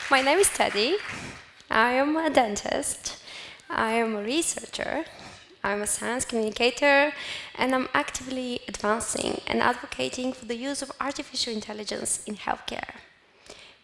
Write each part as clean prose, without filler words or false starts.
My name is Tedy. I am a dentist. I am a researcher. I'm a science communicator, and I'm actively advancing and advocating for the use of artificial intelligence in healthcare.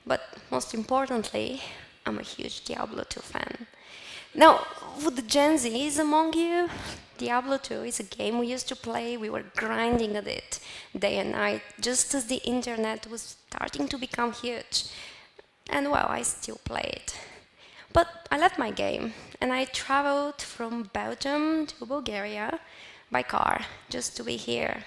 But most importantly, I'm a huge Diablo 2 fan. Now, for the Gen Zs among you, Diablo 2 is a game we used to play. We were grinding at it day and night, just as the internet was starting to become huge. And well, I still play it. But I left my game and I traveled from Belgium to Bulgaria by car just to be here.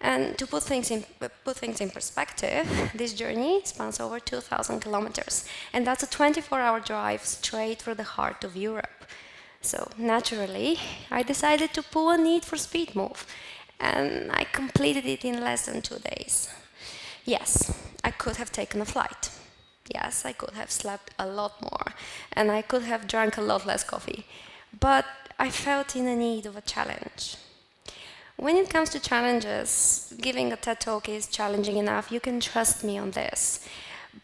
And to put things in perspective, this journey spans over 2,000 kilometers, and that's a 24-hour drive straight through the heart of Europe. So naturally, I decided to pull a Need for Speed move, and I completed it in less than 2 days. Yes, I could have taken a flight. Yes, I could have slept a lot more, and I could have drank a lot less coffee. But I felt in the need of a challenge. When it comes to challenges, giving a TED Talk is challenging enough, you can trust me on this.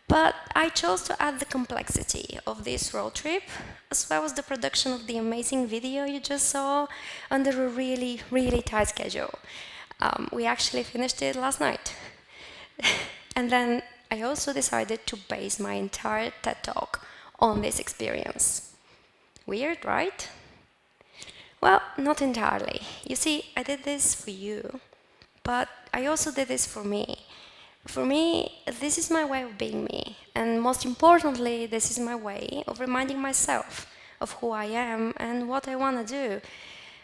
But I chose to add the complexity of this road trip, as well as the production of the amazing video you just saw, under a really, really tight schedule. We actually finished it last night. And then I also decided to base my entire TED Talk on this experience. Weird, right? Well, not entirely. You see, I did this for you, but I also did this for me. For me, this is my way of being me, and most importantly, this is my way of reminding myself of who I am and what I want to do.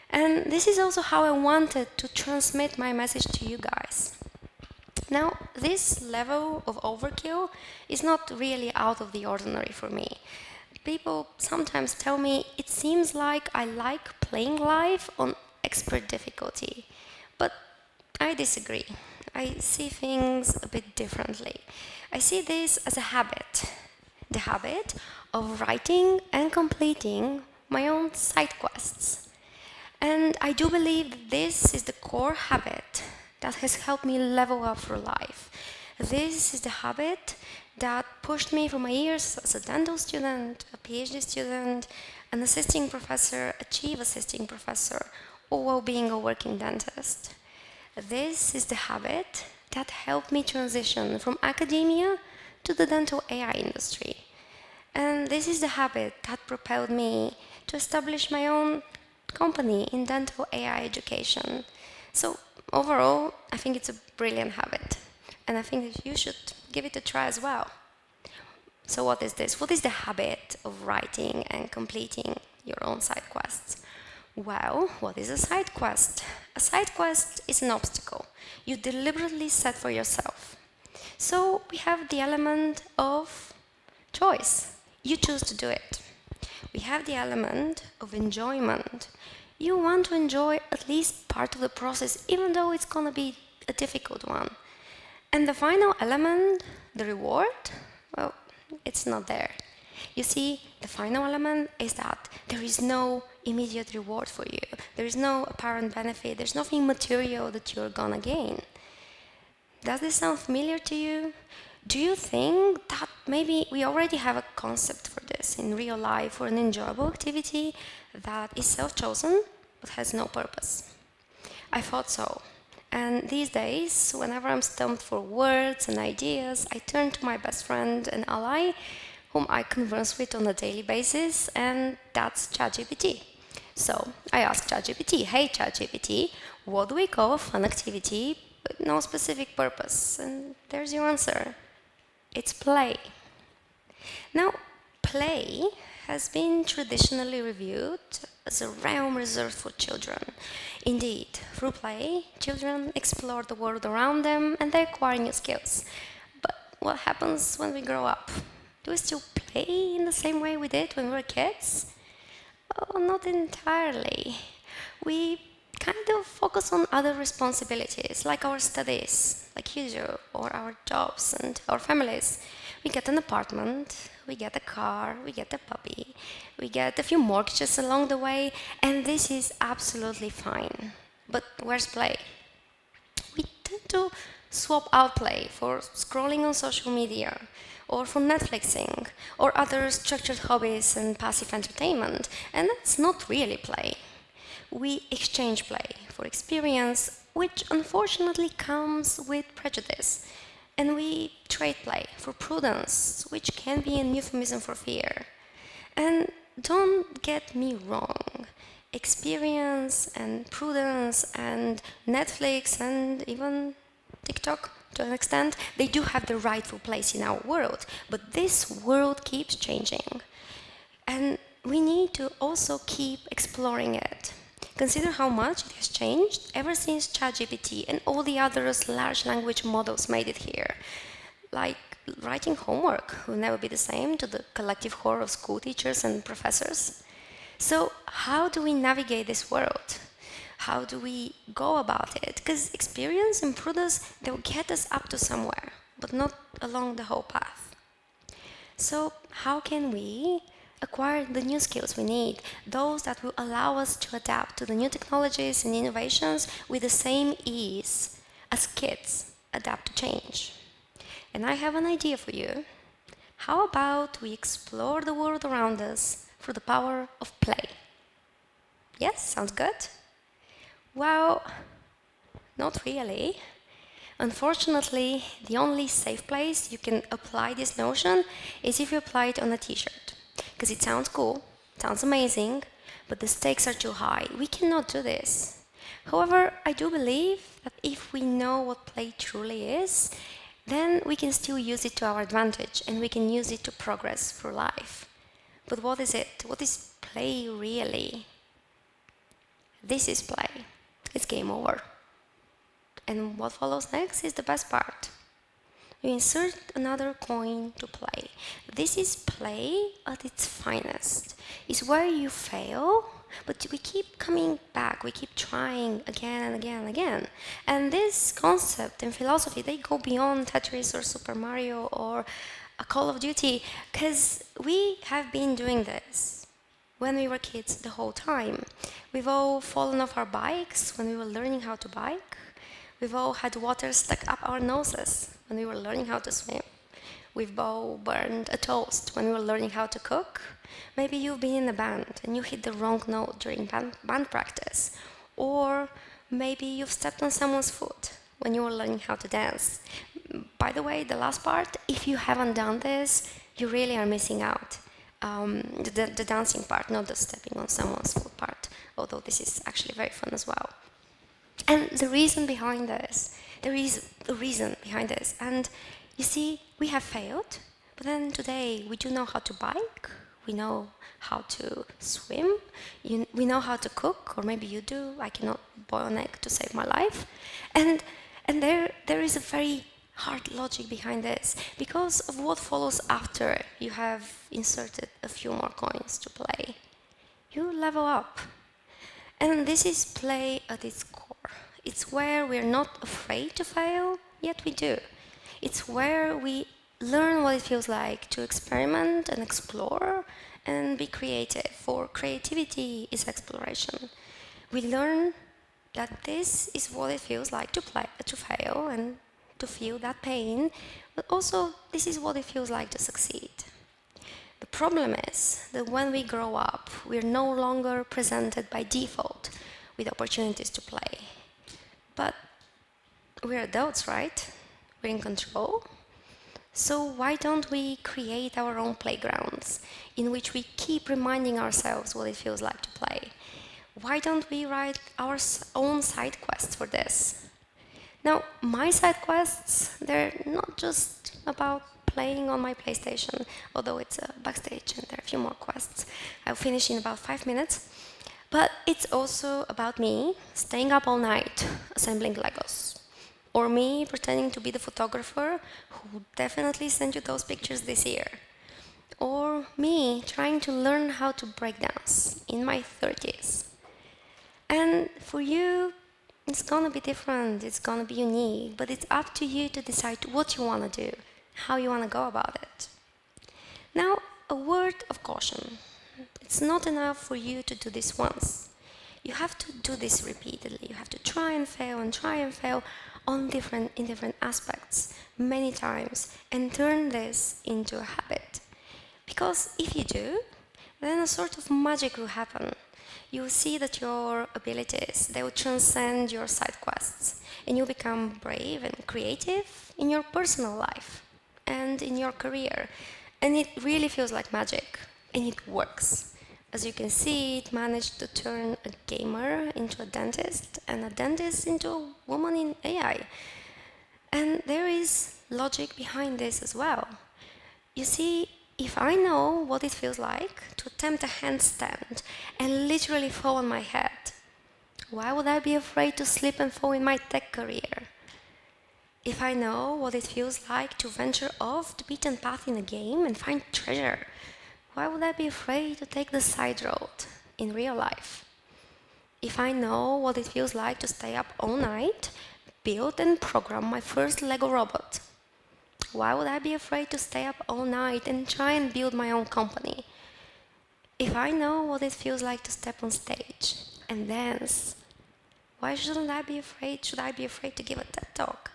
And this is also how I wanted to transmit my message to you guys. Now, this level of overkill is not really out of the ordinary for me. People sometimes tell me it seems like I like playing live on expert difficulty, but I disagree. I see things a bit differently. I see this as a habit, the habit of writing and completing my own side quests. And I do believe that this is the core habit that has helped me level up for life. This is the habit that pushed me from my years as a dental student, a PhD student, an assisting professor, a chief assisting professor, all while being a working dentist. This is the habit that helped me transition from academia to the dental AI industry. And this is the habit that propelled me to establish my own company in dental AI education. So overall, I think it's a brilliant habit, and I think that you should give it a try as well. So what is this? What is the habit of writing and completing your own side quests? Well, what is a side quest? A side quest is an obstacle you deliberately set for yourself. So we have the element of choice. You choose to do it. We have the element of enjoyment. You want to enjoy at least part of the process, even though it's going to be a difficult one. And the final element, the reward, well, it's not there. You see, the final element is that there is no immediate reward for you. There is no apparent benefit. There's nothing material that you're going to gain. Does this sound familiar to you? Do you think that maybe we already have a concept for this in real life, for an enjoyable activity that is self-chosen but has no purpose? I thought so. And these days, whenever I'm stumped for words and ideas, I turn to my best friend and ally, whom I converse with on a daily basis, and that's ChatGPT. So I asked ChatGPT, hey ChatGPT, what do we call a fun activity with no specific purpose? And there's your answer. It's play. Now, play has been traditionally reviewed as a realm reserved for children. Indeed, through play, children explore the world around them and they acquire new skills. But what happens when we grow up? Do we still play in the same way we did when we were kids? Oh, not entirely. We kind of focus on other responsibilities, like our studies, like usual, or our jobs and our families. We get an apartment, we get a car, we get a puppy, we get a few mortgages along the way, and this is absolutely fine. But where's play? We tend to swap out play for scrolling on social media, or for Netflixing, or other structured hobbies and passive entertainment, and that's not really play. We exchange play for experience, which unfortunately comes with prejudice. And we trade play for prudence, which can be an euphemism for fear. And don't get me wrong, experience and prudence and Netflix and even TikTok to an extent, they do have the rightful place in our world, but this world keeps changing. And we need to also keep exploring it. Consider how much it has changed ever since ChatGPT and all the other large language models made it here. Like writing homework will never be the same to the collective horror of school teachers and professors. So how do we navigate this world? How do we go about it? Because experience and prudence, they'll get us up to somewhere, but not along the whole path. So how can we acquire the new skills we need, those that will allow us to adapt to the new technologies and innovations with the same ease as kids adapt to change? And I have an idea for you. How about we explore the world around us through the power of play? Yes, sounds good? Well, not really. Unfortunately, the only safe place you can apply this notion is if you apply it on a t-shirt. Because it sounds cool, it sounds amazing, but the stakes are too high. We cannot do this. However, I do believe that if we know what play truly is, then we can still use it to our advantage and we can use it to progress through life. But what is it? What is play really? This is play. It's game over. And what follows next is the best part. You insert another coin to play. This is play at its finest. It's where you fail, but we keep coming back. We keep trying again and again and again. And this concept and philosophy, they go beyond Tetris or Super Mario or a Call of Duty, because we have been doing this when we were kids the whole time. We've all fallen off our bikes when we were learning how to bike. We've all had water stuck up our noses when we were learning how to swim. We've all burned a toast when we were learning how to cook. Maybe you've been in a band and you hit the wrong note during band practice. Or maybe you've stepped on someone's foot when you were learning how to dance. By the way, the last part, if you haven't done this, you really are missing out. The dancing part, not the stepping on someone's foot part, although this is actually very fun as well. And the reason behind this, there is a reason behind this. And you see, we have failed, but then today we do know how to bike, we know how to swim, we know how to cook, or maybe you do. I cannot boil an egg to save my life. And there is a very hard logic behind this, because of what follows after you have inserted a few more coins to play. You level up. And this is play at its core. It's where we're not afraid to fail, yet we do. It's where we learn what it feels like to experiment and explore and be creative, for creativity is exploration. We learn that this is what it feels like to fail and to feel that pain, but also this is what it feels like to succeed. The problem is that when we grow up, we're no longer presented by default with opportunities to play. But we're adults, right? We're in control. So why don't we create our own playgrounds in which we keep reminding ourselves what it feels like to play? Why don't we write our own side quests for this? Now, my side quests, they're not just about playing on my PlayStation, although it's backstage and there are a few more quests. I'll finish in about 5 minutes. But it's also about me staying up all night assembling Legos. Or me pretending to be the photographer who definitely sent you those pictures this year. Or me trying to learn how to break dance in my 30s. And for you, it's gonna be different, it's gonna be unique, but it's up to you to decide what you wanna do, how you wanna go about it. Now, a word of caution. It's not enough for you to do this once. You have to do this repeatedly. You have to try and fail in different aspects many times and turn this into a habit. Because if you do, then a sort of magic will happen. You will see that your abilities, they will transcend your side quests, and you'll become brave and creative in your personal life and in your career. And it really feels like magic, and it works. As you can see, it managed to turn a gamer into a dentist, and a dentist into a woman in AI. And there is logic behind this as well. You see, if I know what it feels like to attempt a handstand and literally fall on my head, why would I be afraid to slip and fall in my tech career? If I know what it feels like to venture off the beaten path in a game and find treasure, why would I be afraid to take the side road in real life? If I know what it feels like to stay up all night, build and program my first Lego robot, why would I be afraid to stay up all night and try and build my own company? If I know what it feels like to step on stage and dance, why shouldn't I be afraid? Should I be afraid to give a TED talk?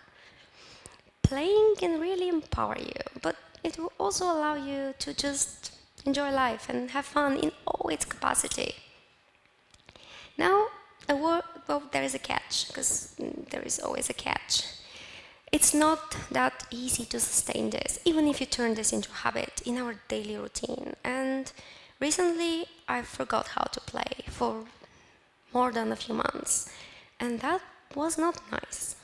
Playing can really empower you, but it will also allow you to just enjoy life and have fun in all its capacity. Now, there is a catch, because there is always a catch. It's not that easy to sustain this, even if you turn this into a habit in our daily routine. And recently, I forgot how to play for more than a few months, and that was not nice.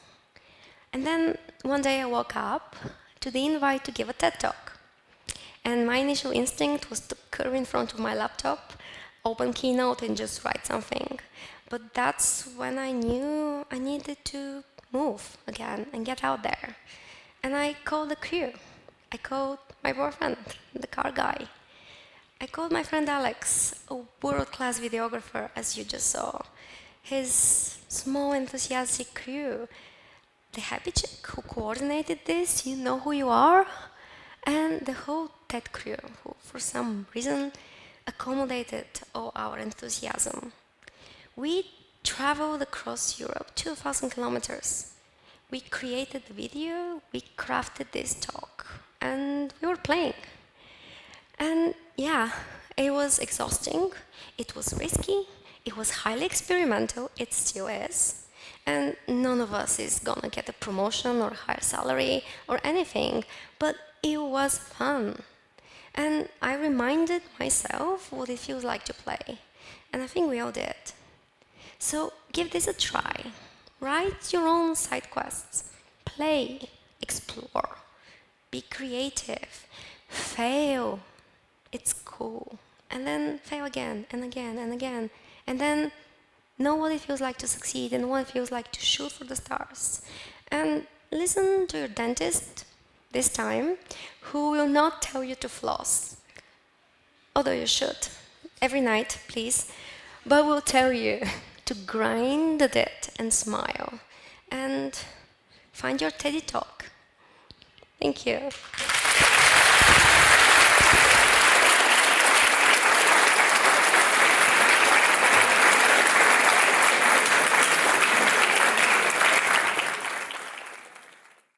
And then one day I woke up to the invite to give a TED talk. And my initial instinct was to curl in front of my laptop, open Keynote, and just write something. But that's when I knew I needed to move again and get out there. And I called the crew. I called my boyfriend, the car guy. I called my friend Alex, a world-class videographer, as you just saw. His small, enthusiastic crew. The happy chick who coordinated this, you know who you are? And the whole TED crew, who for some reason accommodated all our enthusiasm. We traveled across Europe, 2,000 kilometers. We created the video, we crafted this talk, and we were playing. And yeah, it was exhausting, it was risky, it was highly experimental, it still is. And none of us is gonna get a promotion or higher salary or anything, but it was fun. And I reminded myself what it feels like to play. And I think we all did. So give this a try. Write your own side quests. Play, explore, be creative, fail. It's cool. And then fail again and again and again. And then know what it feels like to succeed and what it feels like to shoot for the stars. And listen to your dentist this time, who will not tell you to floss. Although you should. Every night, please. But will tell you to grind the teeth and smile. And find your TED talk. Thank you.